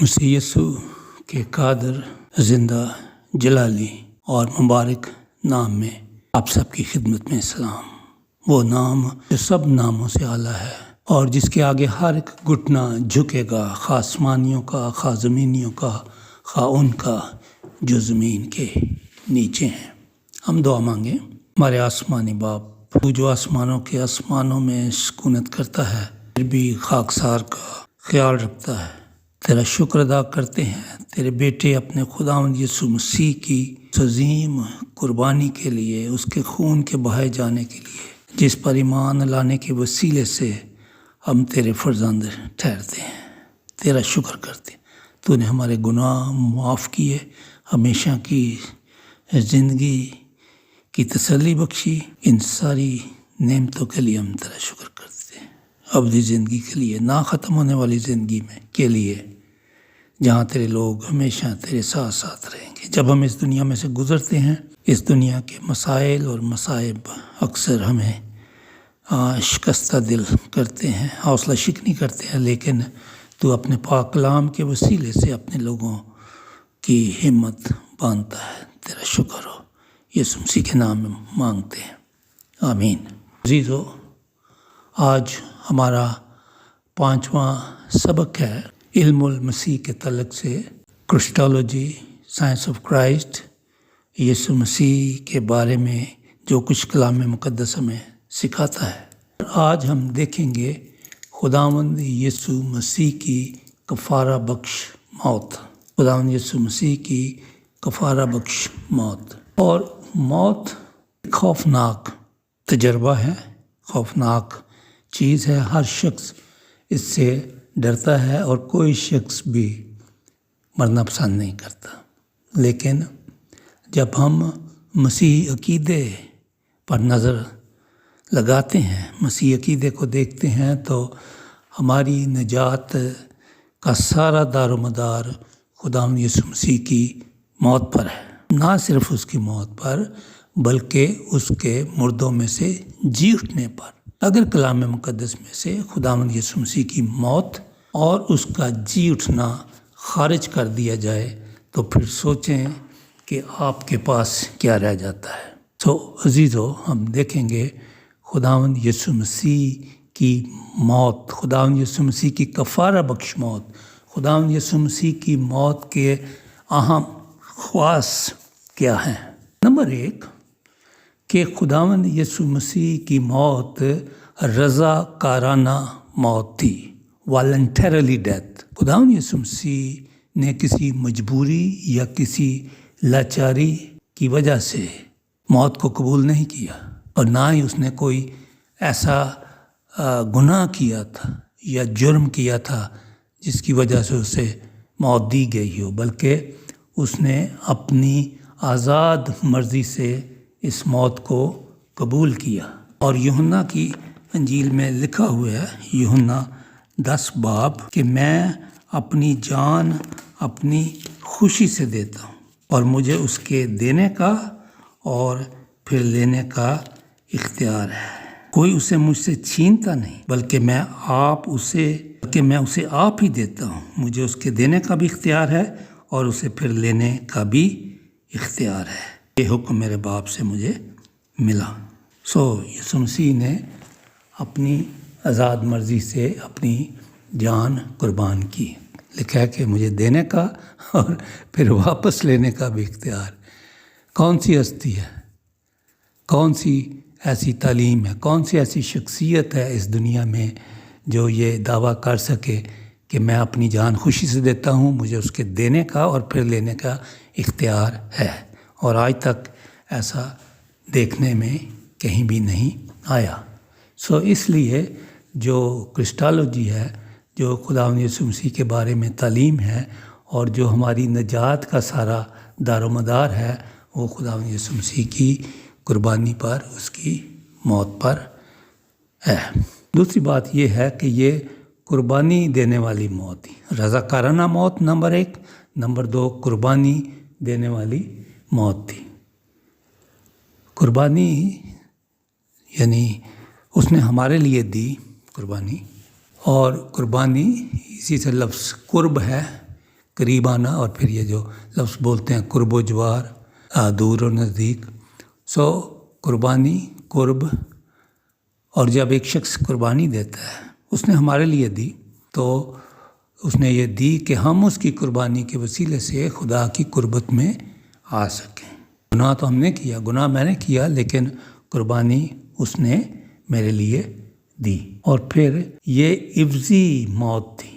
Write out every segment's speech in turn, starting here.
मसीह यीशु के कादर ज़िंदा जलाली और मुबारक नाम में आप सबकी खिदमत में सलाम। वो नाम जो सब नामों से आला है और जिसके आगे हर एक घुटना झुकेगा, खा आसमानियों का, खा ज़मीनियों का, खा उनका जो ज़मीन के नीचे हैं। हम दुआ मांगे। हमारे आसमानी बाप, तू जो आसमानों के आसमानों में सुकूनत करता है, फिर भी खाकसार का ख्याल रखता है, तेरा शुक्र अदा करते हैं तेरे बेटे अपने खुदावंद यीशु मसीह की अज़ीम कुर्बानी के लिए, उसके खून के बहाए जाने के लिए, जिस पर ईमान लाने के वसीले से हम तेरे फर्जंद ठहरते हैं। तेरा शुक्र करते, तूने हमारे गुनाह माफ़ किए, हमेशा की ज़िंदगी की तसल्ली बख्शी। इन सारी नेमतों के लिए हम तेरा शुक्र करते हैं। अबदी ज़िंदगी के लिए, ना ख़त्म होने वाली ज़िंदगी में के लिए, जहाँ तेरे लोग हमेशा तेरे साथ साथ रहेंगे। जब हम इस दुनिया में से गुज़रते हैं, इस दुनिया के मसाइल और मसाइब अक्सर हमें शिकस्ता दिल करते हैं, हौसला शिकनी करते हैं, लेकिन तू अपने पाक कलाम के वसीले से अपने लोगों की हिम्मत बांधता है। तेरा शुक्र हो। यीशु मसीह के नाम में मांगते हैं, आमीन। अज़ीज़ो, आज हमारा 5वां सबक है इल्मुल मसीह के तल्लुक़ से क्रिस्टोलॉजी, साइंस ऑफ क्राइस्ट, यीशु मसीह के बारे में जो कुछ कलाम मुक़द्दस हमें सिखाता है। आज हम देखेंगे खुदावंद यीशु मसीह की कफ़ारा बख्श मौत। खुदावंद यीशु मसीह की कफ़ारा बख्श मौत। और मौत खौफनाक तजर्बा है, खौफनाक चीज़ है। हर शख्स इससे डरता है और कोई शख्स भी मरना पसंद नहीं करता। लेकिन जब हम मसीह अक़ीदे पर नज़र लगाते हैं, मसीह अक़ीदे को देखते हैं, तो हमारी निजात का सारा दारोमदार खुदावंद यीशु मसीह की मौत पर है। ना सिर्फ उसकी मौत पर, बल्कि उसके मुर्दों में से जी उठने पर। अगर कलाम मुक़द्दस में से खुदावंद यीशु मसीह की मौत और उसका जी उठना खारिज कर दिया जाए, तो फिर सोचें कि आपके पास क्या रह जाता है। तो अज़ीज़ो, हम देखेंगे खुदावंद यीशु मसीह की मौत, खुदावंद यीशु मसीह की कफ़ारा बख्श मौत, खुदावंद यीशु मसीह की मौत के अहम ख़वास क्या हैं। नंबर 1 कि खुदावंद यीशु मसीह की मौत रज़ाकाराना मौत थी, वॉलंटरली डेथ। खुदावंद यीशु मसीह ने किसी मजबूरी या किसी लाचारी की वजह से मौत को कबूल नहीं किया, और ना ही उसने कोई ऐसा गुनाह किया था या जुर्म किया था जिसकी वजह से उसे मौत दी गई हो, बल्कि उसने अपनी आज़ाद मर्ज़ी से इस मौत को कबूल किया। और यूहन्ना की अंजील में लिखा हुआ है, यूहन्ना 10 बाब, कि मैं अपनी जान अपनी खुशी से देता हूँ और मुझे उसके देने का और फिर लेने का इख्तियार है। कोई उसे मुझसे छीनता नहीं, बल्कि मैं उसे आप ही देता हूँ। मुझे उसके देने का भी इख्तियार है और उसे फिर लेने का भी इख्तियार है। ये हुक्म मेरे बाप से मुझे मिला। यीशु मसीह ने अपनी आज़ाद मर्ज़ी से अपनी जान कुर्बान की। लिखा है कि मुझे देने का और फिर वापस लेने का भी इख्तियार। कौन सी हस्ती है, कौन सी ऐसी तालीम है, कौन सी ऐसी शख्सियत है इस दुनिया में जो ये दावा कर सके कि मैं अपनी जान खुशी से देता हूँ, मुझे उसके देने का और फिर लेने का इख्तियार है। और आज तक ऐसा देखने में कहीं भी नहीं आया। इसलिए जो क्रिस्टोलॉजी है, जो खुदावंद यीशु मसीह के बारे में तालीम है और जो हमारी निजात का सारा दारोमदार है, वो खुदावंद यीशु मसीह की कुर्बानी पर, उसकी मौत पर है। दूसरी बात ये है कि ये कुर्बानी देने वाली मौत थी, रज़ाकाराना मौत नंबर 1, नंबर 2 कुर्बानी देने वाली मौत थी। कुर्बानी यानी उसने हमारे लिए दी कुर्बानी, और कुर्बानी इसी से लफ्ज़ कुर्ब है, قریب آنا، اور پھر یہ جو لفظ بولتے ہیں قرب و جوار، دور اور نزدیک. سو قربانی، قرب. اور جب ایک شخص قربانی دیتا ہے، اس نے ہمارے لیے دی، تو اس نے یہ دی کہ ہم اس کی قربانی کے وسیلے سے خدا کی قربت میں آ سکیں. گناہ تو ہم نے کیا، گناہ میں نے کیا، لیکن قربانی اس نے میرے لیے دی. اور پھر یہ عوضی موت تھی.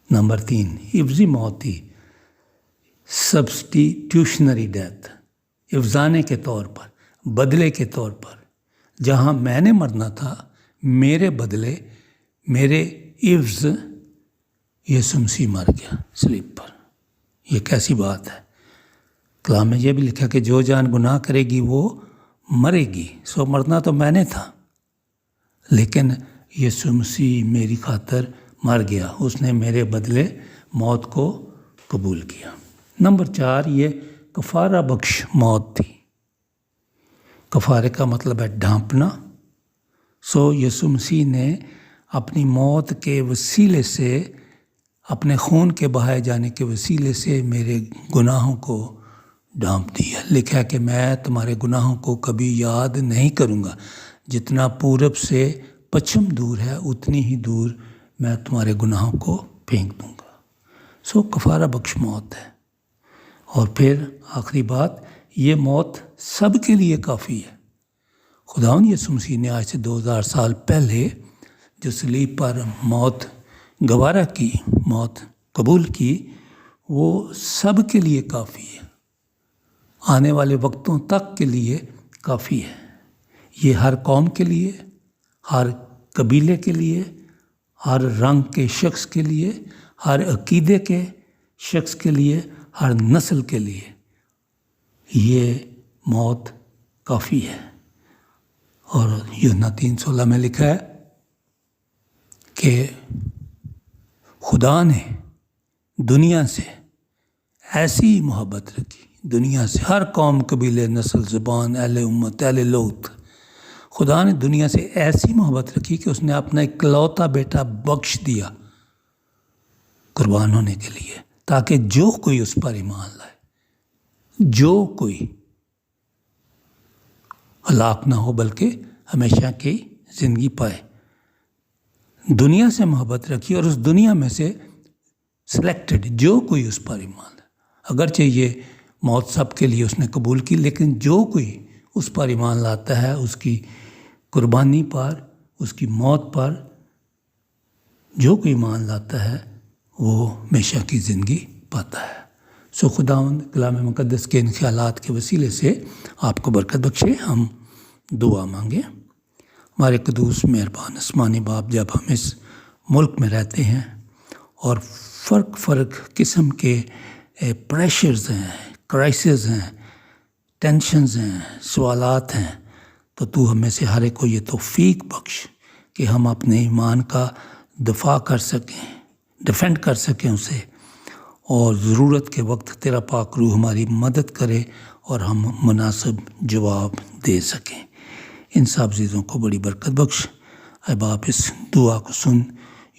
نمبر 3 عوضی موت تھی، سبسٹیٹیوشنری ڈیتھ. عوضانے کے طور پر، بدلے کے طور پر. جہاں میں نے مرنا تھا، میرے بدلے، میرے عوض یسوع مسیح مر گیا صلیب پر. یہ کیسی بات ہے. کلام میں یہ بھی لکھا کہ جو جان گناہ کرے گی وہ مرے گی. سو مرنا تو میں نے تھا، لیکن یسوع مسیح میری خاطر مر گیا. اس نے میرے بدلے موت کو قبول کیا. نمبر 4 یہ کفارہ بخش موت تھی. کفارے کا مطلب ہے ڈھانپنا. سو یسوع مسیح نے اپنی موت کے وسیلے سے، اپنے خون کے بہائے جانے کے وسیلے سے میرے گناہوں کو ڈھانپ دیا. لکھا ہے کہ میں تمہارے گناہوں کو کبھی یاد نہیں کروں گا. جتنا پورب سے پچھم دور ہے، اتنی ہی دور میں تمہارے گناہوں کو پھینک دوں گا. سو کفارہ بخش موت ہے. اور پھر آخری بات، یہ موت سب کے لیے کافی ہے. خداوند یسوع مسیح نے آج سے 2000 سال پہلے جو صلیب پر موت گوارا کی، موت قبول کی، وہ سب کے لیے کافی ہے. آنے والے وقتوں تک کے لیے کافی ہے. یہ ہر قوم کے لیے، ہر قبیلے کے لیے، ہر رنگ کے شخص کے لیے، ہر عقیدے کے شخص کے لیے، ہر نسل کے لیے یہ موت کافی ہے. اور یوحنا 3:16 میں لکھا ہے کہ خدا نے دنیا سے ایسی محبت رکھی، دنیا سے، ہر قوم، قبیلے، نسل، زبان، اہل امت، اہل لوط. خدا نے دنیا سے ایسی محبت رکھی کہ اس نے اپنا اکلوتا بیٹا بخش دیا قربان ہونے کے لیے، تاکہ جو کوئی اس پر ایمان لائے، جو کوئی ہلاک نہ ہو بلکہ ہمیشہ کی زندگی پائے. دنیا سے محبت رکھی، اور اس دنیا میں سے سلیکٹڈ جو کوئی اس پر ایمان لائے. اگرچہ یہ موت سب کے لیے اس نے قبول کی، لیکن جو کوئی اس پر ایمان لاتا ہے، اس کی قربانی پر، اس کی موت پر جو کوئی ایمان لاتا ہے، وہ ہمیشہ کی زندگی پاتا ہے. سو خداوند کلام مقدس کے ان خیالات کے وسیلے سے آپ کو برکت بخشے. ہم دعا مانگیں. ہمارے قدوس مہربان آسمانی باپ، جب ہم اس ملک میں رہتے ہیں اور فرق قسم کے پریشرز ہیں، کرائسز ہیں، ٹینشنز ہیں، سوالات ہیں، تو ہمیں سے ہر ایک کو یہ توفیق بخش کہ ہم اپنے ایمان کا دفاع کر سکیں، ڈیفینڈ کر سکیں اسے، اور ضرورت کے وقت تیرا پاک روح ہماری مدد کرے اور ہم مناسب جواب دے سکیں. ان سب چیزوں کو بڑی برکت بخش. اے باپ، اس دعا کو سن.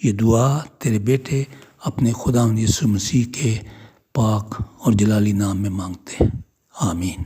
یہ دعا تیرے بیٹے اپنے خداوند یسوع مسیح کے پاک اور جلالی نام میں مانگتے ہیں. آمین.